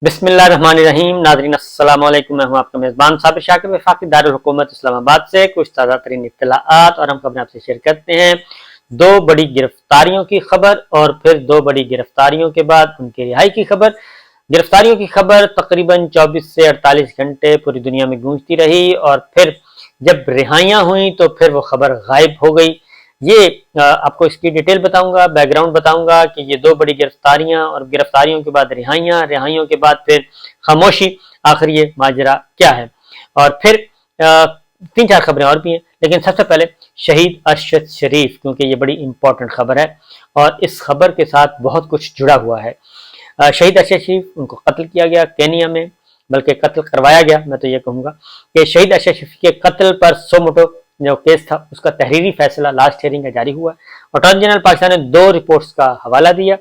बिस्मिल्लाहिर्रहमानिर्रहीम। नाज़रीन अस्सलाम वालेकुम। मैं हूं आपका मेज़बान साबिर शाकिर वफाकी दारुल हुकूमत इस्लामाबाद से कुछ ताज़ा तरीन इत्तलाआत और हम खबरें आपसे शेयर करते हैं। दो बड़ी गिरफ्तारियों की खबर और फिर दो बड़ी गिरफ्तारियों के बाद उनकी रिहाई की खबर। गिरफ्तारियों की खबर तकरीबन 24 से 48 घंटे पूरी दुनिया में गूंजती रही और फिर जब रिहाइयां हुई तो फिर वो खबर गायब हो गई। ये आपको इसकी डिटेल बताऊंगा, बैकग्राउंड बताऊंगा कि ये दो बड़ी गिरफ्तारियां और गिरफ्तारियों के बाद रिहाइयां, रिहाइयों के बाद फिर खामोशी, आखिर ये माजरा क्या है। और फिर तीन चार खबरें और भी हैं, लेकिन सबसे पहले शहीद अरशद शरीफ, क्योंकि ये बड़ी इंपॉर्टेंट खबर है और इस खबर के साथ बहुत कुछ जुड़ा हुआ है। शहीद अरशद शरीफ, उनको कत्ल किया गया केनिया में, बल्कि कत्ल करवाया गया। मैं तो ये कहूँगा कि शहीद अरशद शरीफ के कत्ल पर सो मोटो जो केस था उसका तहरीरी फैसला लास्ट हियरिंग का जारी हुआ है। अटॉर्नी जनरल पाकिस्तान ने दो रिपोर्ट्स का हवाला दिया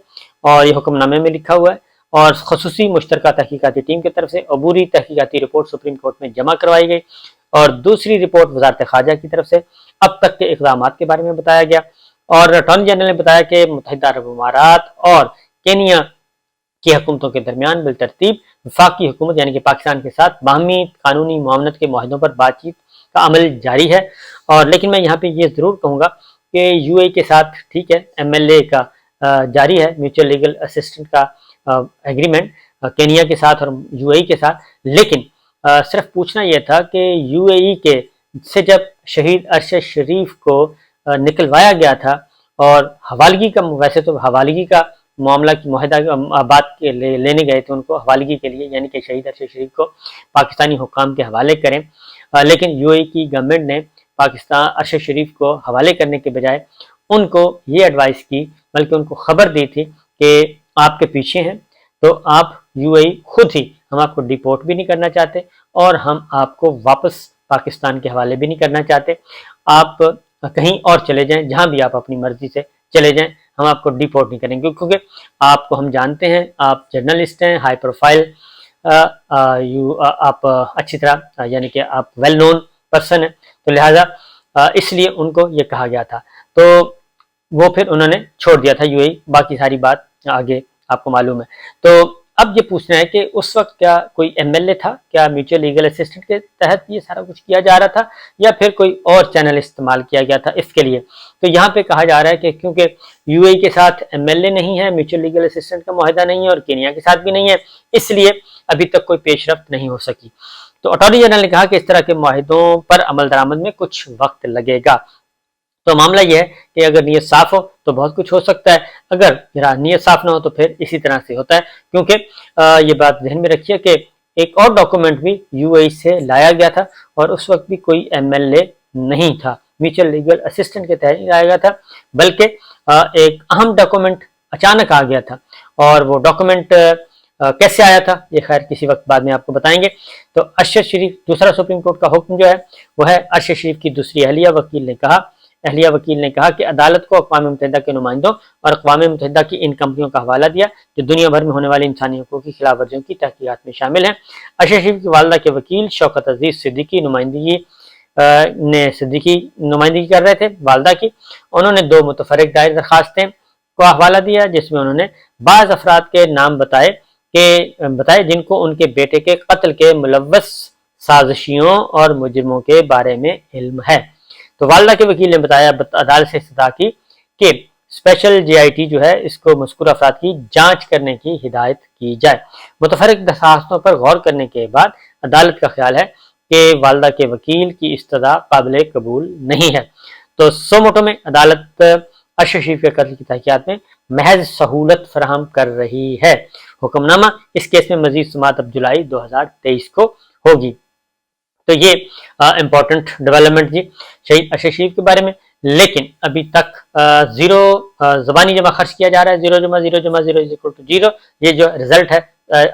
और ये हुक्मनामे में लिखा हुआ है और खसूसी मुश्तरका तहकीकाती टीम की तरफ से अबूरी तहकीकाती रिपोर्ट सुप्रीम कोर्ट में जमा करवाई गई और दूसरी रिपोर्ट वजारत खारजा की तरफ से अब तक के इक़दामात के बारे में बताया गया। और अटॉर्नी जनरल ने बताया कि मुत्तहिदा अरब अमारात और केनिया की हुकूमतों के दरमियान बिलतरतीब वफाकी हुकूमत यानी कि पाकिस्तान के साथ बाहमी कानूनी मुआवनत के मुआहदों पर बातचीत का अमल जारी है। और लेकिन मैं यहाँ पे ये ज़रूर कहूँगा कि यूएई के साथ ठीक है एमएलए का जारी है, म्यूचुअल लीगल असिस्टेंट का एग्रीमेंट केनिया के साथ और यूएई के साथ, लेकिन सिर्फ पूछना यह था कि यूएई के से जब शहीद अरशद शरीफ को निकलवाया गया था और हवालगी का, वैसे तो हवालगी का मामला की मुआहदा बात के लेने गए थे उनको हवालगी के लिए, यानी कि शहीद अरशद शरीफ को पाकिस्तानी हुक्काम के हवाले करें, लेकिन यूएई की गवर्नमेंट ने पाकिस्तान अरशद शरीफ को हवाले करने के बजाय उनको ये एडवाइस की, बल्कि उनको खबर दी थी कि आपके पीछे हैं तो आप यूएई खुद ही, हम आपको डिपोर्ट भी नहीं करना चाहते और हम आपको वापस पाकिस्तान के हवाले भी नहीं करना चाहते। आप कहीं और चले जाएं, जहां भी आप अपनी मर्जी से चले जाएं, हम आपको डिपोर्ट नहीं करेंगे, क्योंकि आपको हम जानते हैं, आप जर्नलिस्ट हैं, हाई प्रोफाइल, आप अच्छी तरह यानी कि आप वेल नोन पर्सन है, तो लिहाजा इसलिए उनको ये कहा गया था। तो वो फिर उन्होंने छोड़ दिया था यूएई, बाकी सारी बात आगे आपको मालूम है। तो अब ये पूछना है कि उस वक्त क्या कोई एमएलए था, क्या म्यूचुअल लीगल असिस्टेंट के तहत ये सारा कुछ किया जा रहा था या फिर कोई और चैनल इस्तेमाल किया गया था इसके लिए। तो यहाँ पे कहा जा रहा है कि क्योंकि यूएई के साथ एमएलए नहीं है, म्यूचुअल लीगल असिस्टेंट का मुआहदा नहीं है और केनिया के साथ भी नहीं है, इसलिए अभी तक कोई पेशरफ्त नहीं हो सकी। तो अटॉर्नी जनरल ने कहा कि इस तरह के मुआहिदों पर अमल दरामद में कुछ वक्त लगेगा। तो मामला यह है कि अगर नीयत साफ हो तो बहुत कुछ हो सकता है, अगर नीयत साफ ना हो तो फिर इसी तरह से होता है। क्योंकि ये बात ध्यान में रखिए कि एक और डॉक्यूमेंट भी यूएई से लाया गया था और उस वक्त भी कोई एमएलए नहीं था, म्यूचुअल लीगल असिस्टेंट के तहत लाया गया था, बल्कि एक अहम डॉक्यूमेंट अचानक आ गया था। और वो डॉक्यूमेंट कैसे आया था ये खैर किसी वक्त बाद में आपको बताएंगे। तो अरशद शरीफ, दूसरा सुप्रीम कोर्ट का हुक्म जो है वो है अरशद शरीफ की दूसरी अहलिया वकील ने कहा कि अदालत को अक़वाम मुत्तहिदा के नुमाइंदों और अक़वाम मुत्तहिदा की इन कंपनियों का हवाला दिया जो दुनिया भर में होने वाली इंसानी हकूक़ की खिलाफ वर्जियों की तहक़ीक़ात में शामिल हैं। अरशद शरीफ की वालदा के वकील शौकत अजीज़ सिद्दीकी नुमाइंदगी कर रहे थे वालदा की। उन्होंने दो मुतफ़र्रिक़ दायर दरखास्तें को हवाला दिया जिसमें उन्होंने बाज़ अफराद के नाम बताए जिनको उनके बेटे के कत्ल के मुलव्वस साजिशियों और मुजरिमों के बारे में इल्म है। तो वालदा के वकील ने बताया अदालत से इस्तदा की कि स्पेशल जीआईटी जो है इसको मज़कूर अफराद की जांच करने की हिदायत की जाए। मुतफ़र्रिक़ दरखास्तों पर गौर करने के बाद अदालत का ख्याल है कि वालदा के वकील की इस्तदा काबिल कबूल नहीं है। तो सो मोटो में अदालत अरशद शरीफ के कत्ल की तहक़ीक़ात में महज सहूलत फराहम कर रही है। हुक्मनामा इस केस में मजीद सुमात अब जुलाई 2023 को होगी। तो ये इम्पोर्टेंट डेवलपमेंट जी शहीद अरशद शरीफ के बारे में। लेकिन अभी तक जीरो ज़बानी जमा खर्च किया जा रहा है, जीरो जमा जीरो जमा zero is equal to zero, ये जो रिजल्ट है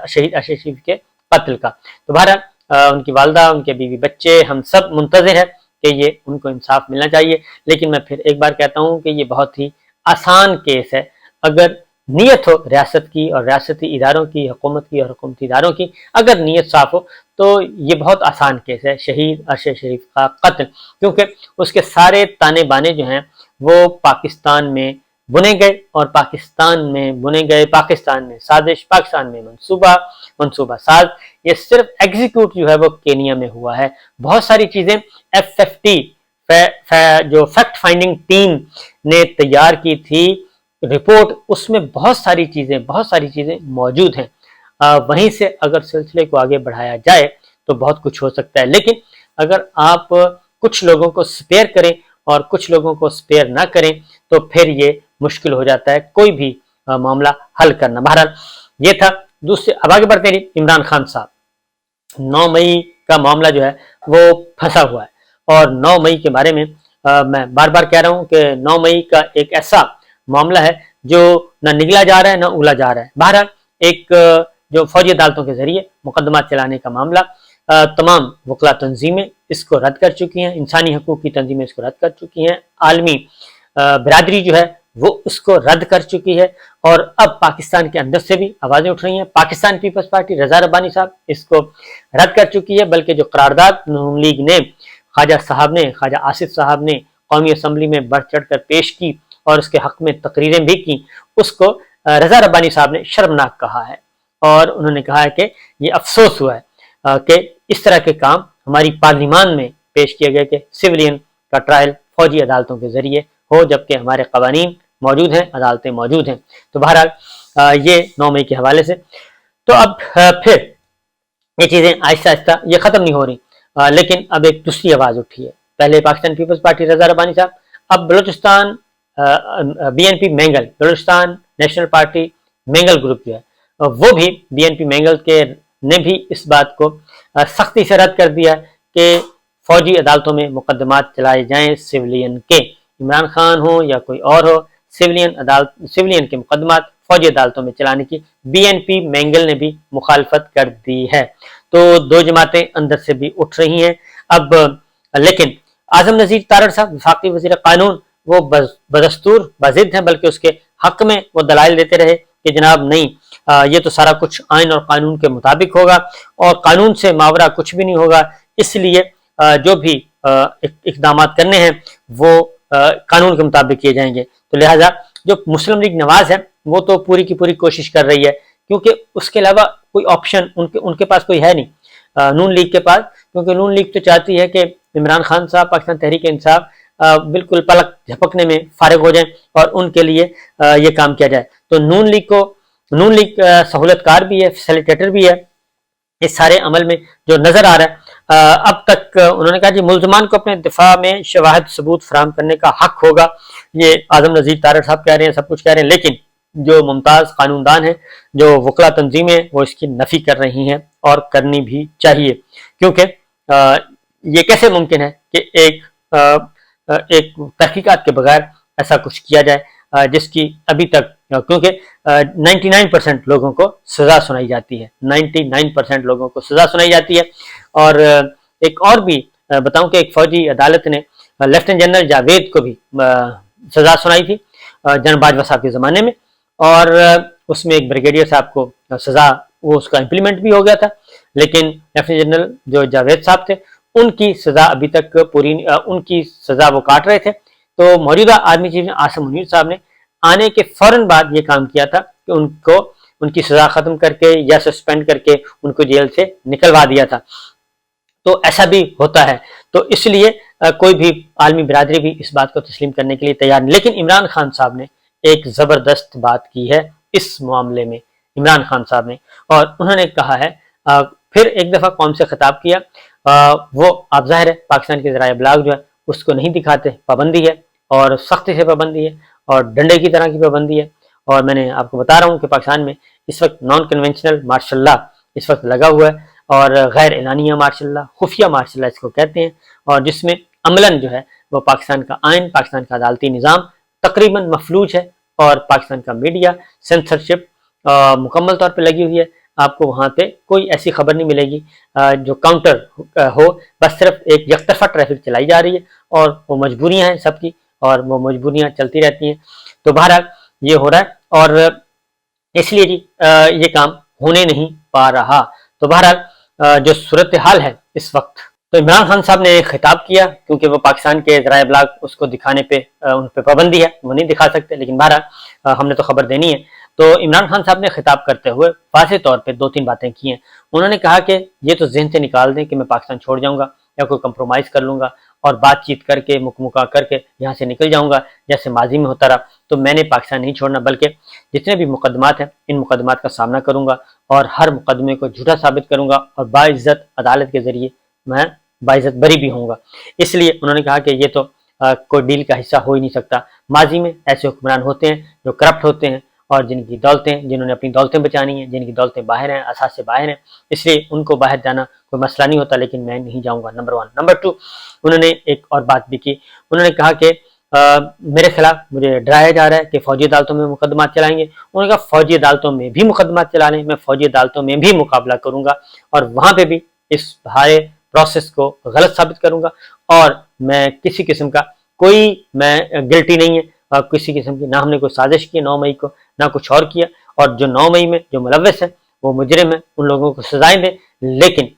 शहीद अरशद शरीफ के कत्ल का। तो बहरहाल उनकी वालदा, उनके बीवी बच्चे, हम सब मुंतज़िर है कि ये उनको इंसाफ मिलना चाहिए। लेकिन मैं फिर एक बार कहता हूँ कि ये बहुत ही आसान केस है। अगर नीयत हो रियासत की और रियासती इदारों की, हुकूमत की और हुकूमती इदारों की, अगर नीयत साफ हो तो ये बहुत आसान केस है शहीद अरशद शरीफ का कत्ल, क्योंकि उसके सारे ताने बाने जो हैं वो पाकिस्तान में बुने गए और पाकिस्तान में बुने गए, पाकिस्तान में साजिश, पाकिस्तान में मंसूबा साज, ये सिर्फ एग्जीक्यूट जो है वो केनिया में हुआ है। बहुत सारी चीजें FFT जो फैक्ट फाइंडिंग टीम ने तैयार की थी रिपोर्ट, उसमें बहुत सारी चीजें मौजूद हैं। वहीं से अगर सिलसिले को आगे बढ़ाया जाए तो बहुत कुछ हो सकता है, लेकिन अगर आप कुछ लोगों को स्पेयर करें और कुछ लोगों को स्पेयर ना करें तो फिर ये मुश्किल हो जाता है कोई भी मामला हल करना। बहरहाल ये था। दूसरे अब आगे बढ़ते हैं। इमरान खान साहब, 9 मई का मामला जो है वो फंसा हुआ है और 9 मई के बारे में मैं बार बार कह रहा हूं कि 9 मई का एक ऐसा मामला है जो न निगला जा रहा है न उगला जा रहा है। बहरहाल एक जो फौजी अदालतों के जरिए मुकदमा चलाने का मामला, तमाम वकला तंजीमें इसको रद्द कर चुकी हैं, इंसानी हकूक की तंजीमें इसको रद्द कर चुकी हैं, आलमी बिरादरी जो है वो उसको रद्द कर चुकी है और अब पाकिस्तान के अंदर से भी आवाजें उठ रही हैं। पाकिस्तान पीपल्स पार्टी, रजा रब्बानी साहब इसको रद्द कर चुकी है, बल्कि जो करारदाद नून लीग ने, ख्वाजा आसिफ साहब ने कौमी असम्बली में बढ़ चढ़ कर पेश की और उसके हक में तकरीरें भी की, उसको रजा रब्बानी साहब ने शर्मनाक कहा है और उन्होंने कहा है कि ये अफसोस हुआ है कि इस तरह के काम हमारी पार्लिमान में पेश किए गए कि सिविलियन का ट्रायल फौजी अदालतों के जरिए हो, जबकि हमारे कवानीन मौजूद हैं, अदालतें मौजूद हैं। तो बहरहाल ये 9 मई के हवाले से। तो अब फिर ये चीज़ें आहिस्ता आहिस्ता ये ख़त्म नहीं हो रही, लेकिन अब एक दूसरी आवाज़ उठी है। पहले पाकिस्तान पीपल्स पार्टी रजा रब्बानी साहब, अब Balochistan BNP mangle, Balochistan national party mangle group जो है वो भी BNP मैंगल के ने भी इस बात को सख्ती से रद्द कर दिया कि फौजी अदालतों में मुकदमात चलाए जाएं सिविलियन के, इमरान खान हो या कोई और हो, सिविलियन के मुकदमात फौजी अदालतों में चलाने की BNP मैंगल ने भी मुखालफत कर दी है। तो दो जमातें अंदर से भी उठ रही हैं अब, लेकिन आजम नजीर तारड़ साहब वफाकी वजीर कानून वो बदस्तूर बजिद हैं, बल्कि उसके हक में वो दलाइल देते रहे कि जनाब नहीं, ये तो सारा कुछ आइन और कानून के मुताबिक होगा और कानून से मावरा कुछ भी नहीं होगा, इसलिए जो भी इकदाम करने हैं वो कानून के मुताबिक किए जाएंगे। तो लिहाजा जो मुस्लिम लीग नवाज है वो तो पूरी की पूरी कोशिश कर रही है, क्योंकि उसके अलावा कोई ऑप्शन उनके पास कोई है नहीं नून लीग के पास, क्योंकि नून लीग तो चाहती है कि इमरान खान साहब, पाकिस्तान तहरीक इंसाफ बिल्कुल पलक झपकने में फारिग हो जाए और उनके लिए ये काम किया जाए। तो नून लीग सहूलतकार भी है, फैसिलिटेटर भी है इस सारे अमल में जो नजर आ रहा है। अब तक उन्होंने कहा कि मुल्ज़मान को अपने दिफा में शवाहिद सबूत फराहम करने का हक होगा, ये आजम नजीर तारड़ साहब कह रहे हैं, सब कुछ कह रहे हैं, लेकिन जो मुमताज कानूनदान है, जो वकला तंजीमें, वो इसकी नफी कर रही हैं और करनी भी चाहिए, क्योंकि ये कैसे मुमकिन है कि एक तहकीकात के बगैर ऐसा कुछ किया जाए जिसकी अभी तक, क्योंकि 99% लोगों को सजा सुनाई जाती है, 99% लोगों को सजा सुनाई जाती है। और एक और भी बताऊं कि एक फौजी अदालत ने लेफ्टिनेंट जनरल जावेद को भी सजा सुनाई थी जनरल बाजवा साहब के ज़माने में, और उसमें एक ब्रिगेडियर साहब को सजा, वो उसका इम्प्लीमेंट भी हो गया था, लेकिन लेफ्टिनेंट जनरल जो जावेद साहब थे उनकी सजा अभी तक पूरी, उनकी सजा वो काट रहे थे। तो मौजूदा आर्मी चीफ आसिम मुनीर साहब ने आने के फौरन बाद ये काम किया था कि उनको उनकी सजा खत्म करके या सस्पेंड करके उनको जेल से निकलवा दिया था। तो ऐसा भी होता है, तो इसलिए कोई भी आलमी बिरादरी भी इस बात को तस्लीम करने के लिए तैयार नहीं। लेकिन इमरान खान साहब ने एक जबरदस्त बात की है इस मामले में, इमरान खान साहब ने, और उन्होंने कहा है, फिर एक दफा कौम से खिताब किया, वो आप जाहिर है पाकिस्तान के ज़राए इब्लाग जो है उसको नहीं दिखाते, पाबंदी है और सख्ती से पाबंदी है और डंडे की तरह की पाबंदी है। और मैंने आपको बता रहा हूँ कि पाकिस्तान में इस वक्त नॉन कन्वेंशनल मार्शल लॉ इस वक्त लगा हुआ है और गैर एलानिया मार्शल लॉ, खुफिया मार्शल लॉ इसको कहते हैं, और जिसमें अमलन जो है वो पाकिस्तान का आइन, पाकिस्तान का अदालती निज़ाम तकरीबन मफलूज है और पाकिस्तान का मीडिया सेंसरशिप मुकम्मल तौर पर लगी हुई है। आपको वहाँ पे कोई ऐसी खबर नहीं मिलेगी जो काउंटर हो, बस सिर्फ एक यकतरफा ट्रैफिक चलाई जा रही है और वो मजबूरियाँ हैं सबकी और वो मजबूरियाँ चलती रहती हैं। तो बहरहाल ये हो रहा है और इसलिए जी ये काम होने नहीं पा रहा। तो बहरहाल जो सूरत हाल है इस वक्त तो इमरान खान साहब ने खिताब किया, क्योंकि वो पाकिस्तान के ज़राए इब्लाग उसको दिखाने पे उन पे पाबंदी है, वो नहीं दिखा सकते, लेकिन बहरहाल हमने तो खबर देनी है। तो इमरान खान साहब ने खिताब करते हुए वाज़ेह तौर पे 2-3 बातें की हैं। उन्होंने कहा कि ये तो ज़हन से निकाल दें कि मैं पाकिस्तान छोड़ जाऊँगा या कोई कंप्रोमाइज़ कर लूँगा और बातचीत करके मुकमुका करके यहाँ से निकल जाऊँगा जैसे माजी में होता रहा। तो मैंने पाकिस्तान नहीं छोड़ना, बल्कि जितने भी मुकदमात हैं इन मुकदमात का सामना करूँगा और हर मुकदमे को झूठा साबित करूँगा और बाइज्जत अदालत के ज़रिए मैं बाइज्जत बरी भी होऊंगा। इसलिए उन्होंने कहा कि ये तो कोई डील का हिस्सा हो ही नहीं सकता। माजी में ऐसे हुक्मरान होते हैं जो करप्ट होते हैं और जिनकी दौलतें, जिन्होंने अपनी दौलतें बचानी हैं, जिनकी दौलतें बाहर हैं, असास से बाहर हैं, इसलिए उनको बाहर जाना कोई मसला नहीं होता, लेकिन मैं नहीं जाऊँगा, नंबर 1। नंबर 2, उन्होंने एक और बात भी की। उन्होंने कहा कि मेरे खिलाफ मुझे डराया जा रहा है कि फौजी अदालतों में मुकदमा चलाएंगे। उन्होंने कहा फौजी अदालतों में भी मुकदमा चला लें, मैं फौजी अदालतों में भी मुकाबला करूँगा और वहाँ पर भी इस सारे प्रोसेस को गलत साबित करूंगा और मैं किसी किस्म का मैं गिल्टी नहीं है और किसी किस्म की ना हमने कोई साजिश की 9 मई को, ना कुछ और किया, और जो 9 मई में जो मुलव्वस है वो मुजरिम है, उन लोगों को सजाएं दें। लेकिन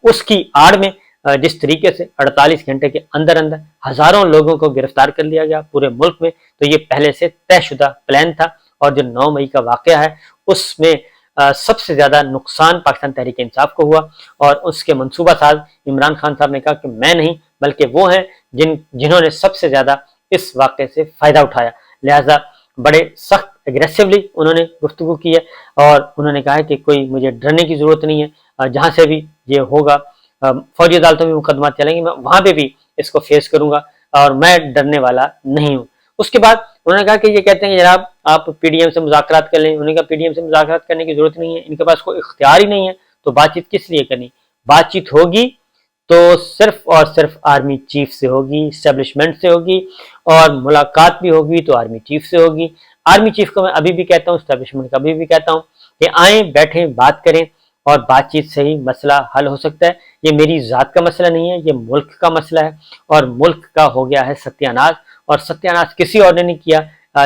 उसकी आड़ में जिस तरीके से 48 घंटे के अंदर अंदर हजारों लोगों को गिरफ्तार कर लिया गया पूरे मुल्क में, तो ये पहले से तयशुदा प्लान था। और जो 9 मई का वाकया है उसमें सबसे ज्यादा नुकसान पाकिस्तान तहरीक इंसाफ को हुआ और उसके मंसूबा साज इमरान खान साहब ने कहा कि मैं नहीं, बल्कि वो हैं जिन्होंने सबसे ज्यादा इस वाक़े से फायदा उठाया। लिहाजा बड़े सख्त एग्रेसिवली उन्होंने गुफ्तगू की है और उन्होंने कहा है कि कोई मुझे डरने की जरूरत नहीं है, जहां से भी ये होगा फौजी अदालतों में मुकदमा चलेंगे, मैं वहां पे भी इसको फेस करूंगा और मैं डरने वाला नहीं हूँ। उसके बाद उन्होंने कहा कि ये कहते हैं जनाब आप पीडीएम से मुज़ाकरात कर लें। उन्होंने कहा पीडीएम से मुज़ाकरात करने की जरूरत नहीं है, इनके पास कोई इख्तियार ही नहीं है, तो बातचीत किस लिए करनी। बातचीत होगी तो सिर्फ और सिर्फ आर्मी चीफ से होगी, इस्टेब्लिशमेंट से होगी, और मुलाकात भी होगी तो आर्मी चीफ से होगी। आर्मी चीफ को मैं अभी भी कहता हूँ, इस्टेब्लिशमेंट का अभी भी कहता हूँ कि आए बैठे बात करें और बातचीत से ही मसला हल हो सकता है। ये मेरी ज़ात का मसला नहीं है, ये मुल्क का मसला है और मुल्क का हो गया है सत्यानाश, और सत्यानाश किसी और ने नहीं किया,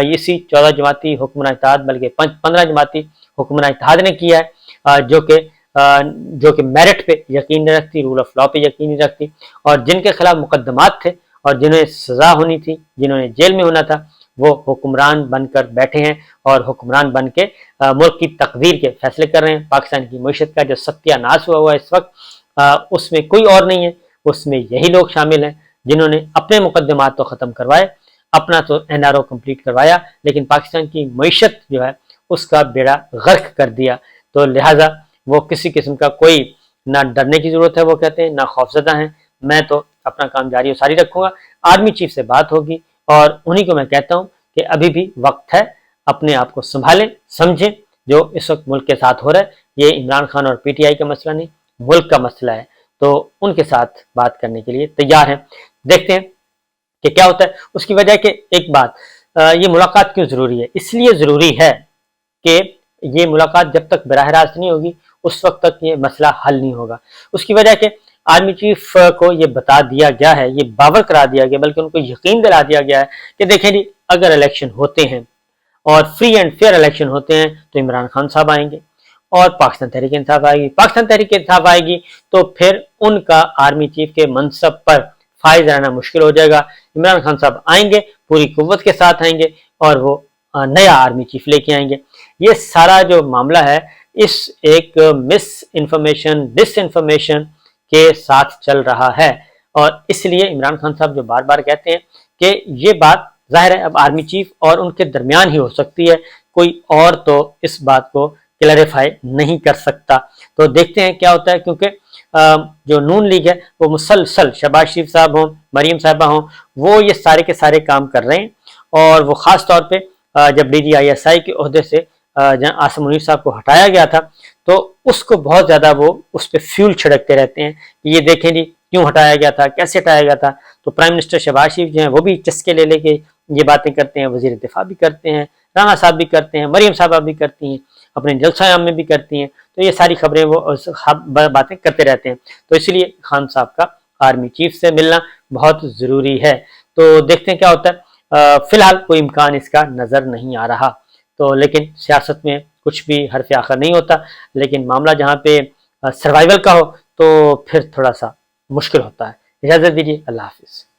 इसी 14 जमाती हुक्मरान इत्तेहाद बल्कि 15 जमाती हुक्मरान इत्तेहाद ने किया है, जो कि मेरिट पे यकीन नहीं रखती, रूल ऑफ लॉ पे यकीन नहीं रखती, और जिनके खिलाफ मुकदमात थे और जिन्हें सजा होनी थी, जिन्होंने जेल में होना था, वो हुक्मरान बनकर बैठे हैं और हुक्मरान बन के मुल्क की तकदीर के फैसले कर रहे हैं। पाकिस्तान की मईशत का जो सत्यानाश हुआ इस वक्त उसमें कोई और नहीं है, उसमें यही लोग शामिल हैं जिन्होंने अपने मुकदमात तो ख़त्म करवाए, अपना तो एनआरओ कंप्लीट करवाया, लेकिन पाकिस्तान की मईशत जो है उसका बेड़ा गर्क कर दिया। तो लिहाजा वो किसी किस्म का कोई ना डरने की जरूरत है, वो कहते हैं ना खौफजदा हैं। मैं तो अपना काम जारी सारी रखूंगा, आर्मी चीफ से बात होगी और उन्हीं को मैं कहता हूँ कि अभी भी वक्त है, अपने आप को संभालें, समझें जो इस वक्त मुल्क के साथ हो रहा है ये इमरान खान और पीटीआई का मसला नहीं, मुल्क का मसला है। तो उनके साथ बात करने के लिए तैयार हैं, देखते हैं कि क्या होता है। उसकी वजह कि एक बात, ये मुलाकात क्यों जरूरी है? इसलिए जरूरी है कि ये मुलाकात जब तक बराह रास्त नहीं होगी उस वक्त तक ये मसला हल नहीं होगा। उसकी वजह के आर्मी चीफ को ये बता दिया गया है, ये बावर करा दिया गया, बल्कि उनको यकीन दिला दिया गया है कि देखें जी अगर इलेक्शन होते हैं और फ्री एंड फेयर इलेक्शन होते हैं तो इमरान खान साहब आएंगे और पाकिस्तान तहरीक इंसाफ आएगी। पाकिस्तान तहरीक इंसाफ आएगी तो फिर उनका आर्मी चीफ के मनसब पर फायज रहना मुश्किल हो जाएगा। इमरान खान साहब आएंगे, पूरी कुव्वत के साथ आएंगे और वो नया आर्मी चीफ लेके आएंगे। ये सारा जो मामला है इस एक मिस इन्फॉर्मेशन, डिसइंफॉर्मेशन के साथ चल रहा है, और इसलिए इमरान खान साहब जो बार बार कहते हैं कि ये बात जाहिर है अब आर्मी चीफ और उनके दरमियान ही हो सकती है, कोई और तो इस बात को क्लैरिफाई नहीं कर सकता। तो देखते हैं क्या होता है, क्योंकि जो नून लीग है वो मुसलसल शहबाज शरीफ साहब हों, मरीम साहबा हों, वो ये सारे के सारे काम कर रहे हैं। और वो ख़ास तौर पे जब DGISI के ओहदे से आसिम मुनीर साहब को हटाया गया था तो उसको बहुत ज़्यादा वो उस पर फ्यूल छिड़कते रहते हैं कि ये देखें जी क्यों हटाया गया था, कैसे हटाया गया था। तो प्राइम मिनिस्टर शहबाज शरीफ जो हैं वो भी चस्के ले लेके ये बातें करते हैं, वज़ीर दिफा भी करते हैं, राना साहब भी करते हैं, मरीम साहबा भी करती हैं, अपने जलसा आम में भी करती हैं। तो ये सारी खबरें वो बातें करते रहते हैं। तो इसलिए खान साहब का आर्मी चीफ से मिलना बहुत ज़रूरी है। तो देखते हैं क्या होता है। फिलहाल कोई इम्कान इसका नज़र नहीं आ रहा। तो लेकिन सियासत में कुछ भी हरफ आखिर नहीं होता, लेकिन मामला जहाँ पे सर्वाइवल का हो तो फिर थोड़ा सा मुश्किल होता है। इजाज़त दीजिए, अल्लाह हाफिज़।